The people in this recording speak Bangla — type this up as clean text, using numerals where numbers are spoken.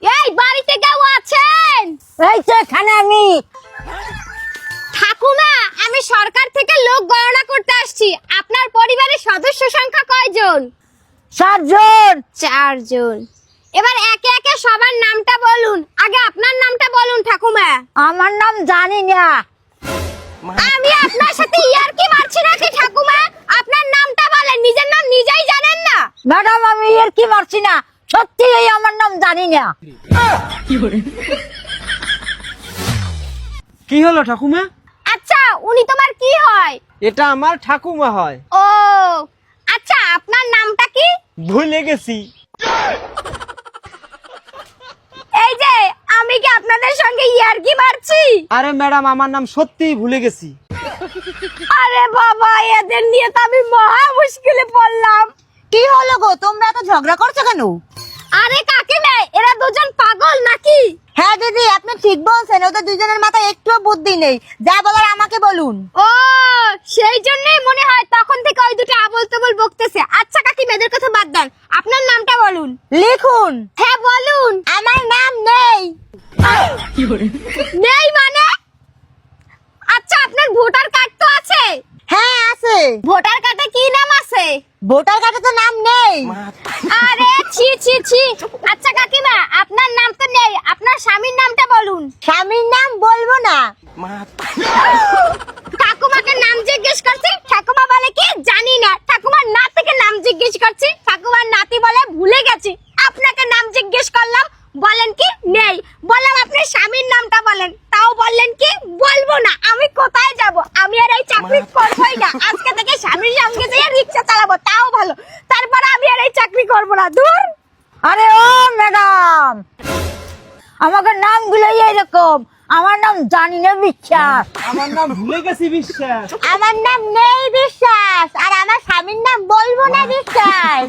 এই বাড়িতে কেউ আছেন? এই তো এখানে আমি। ঠাকুমা, আমি সরকার থেকে লোক গণনা করতে আসছি। আপনার পরিবারের সদস্য সংখ্যা কয়জন? 4 জন। 4 জন। এবার একে একে সবার নামটা বলুন। আগে আপনার নামটা বলুন ঠাকুমা। আমার নাম জানি না। আমি আপনার সাথে ইয়ার্কি মারছি নাকি ঠাকুমা? আপনার নামটা বলেন, নিজের নাম নিজেই জানেন না। ম্যাডাম আমি এর কি মারছি না, সত্যি এই আমার নাম জানি না। কি হলো ঠাকুমা? আচ্ছা, উনি তোমার কি হয়? এটা আমার ঠাকুমা হয়। ও আচ্ছা, আপনার নামটা কি? ভুলে গেছি। এই যে, আমি কি আপনাদের সঙ্গে ইয়ার্কি মারছি? আরে ম্যাডাম, আমার নাম সত্যিই ভুলে গেছি। আরে বাবা, এদের নিয়ে তো আমি মহা মুশকিলে পড়লাম। কি হলো গো, তোমরা তো ঝগড়া করছো কেন? আরে কাকিমা, এরা দুজন পাগল নাকি? হ্যাঁ দিদি, আপনি ঠিক বলছেন, ওদের দুজনের মাথায় একটুও বুদ্ধি নেই। যা বলার আমাকে বলুন। ও, সেই জন্যই মনে হয় তখন থেকে ওই দুটো আবল তাবল বকতেছে। আচ্ছা কাকিমা, এদের কথা বাদ দেন, আপনার নামটা বলুন। লিখুন। হ্যাঁ বলুন। আমার নাম নেই। নেই মানে? আচ্ছা, আপনার ভোটার কার্ড তো আছে? হ্যাঁ আছে। ভোটার কার্ডে কি নাম আছে? ভোটার কার্ডে তো নাম নেই। আরে ছি ছি ছি। আচ্ছা কাকিমা, আপনার নাম তো নেই, আপনার স্বামীর নামটা বলুন। স্বামীর নাম বলবো না। ঠাকুমাকে নাম জিজ্ঞেস করছি, ঠাকুমা বলে কি জানি না। ঠাকুমার নাতিকে নাম জিজ্ঞেস করছি, ঠাকুমার নাতি বলে ভুলে গেছি। আপনাকে নাম জিজ্ঞেস করলাম, বলেন কি নেই। বললাম আপনার স্বামীর নামটা বলেন, তাও বললেন কি বলবো না। আমি কোথায় যাব? আমি আর এই চাকরি করবোই না। আজকে থেকে স্বামীর সঙ্গে যেয়ে রিকশা চালাবো, তাও ভালো। তারপরে আমি আর এই চাকরি করবো না, দূর। আরে ও ম্যাডাম, আমাকে নামগুলো এরকম। আমার নাম জানি না বিশ্বাস। আমার নাম ভুলে গেছি বিশ্বাস। আমার নাম নেই বিশ্বাস। আর আমার স্বামীর নাম বলবো না বিশ্বাস।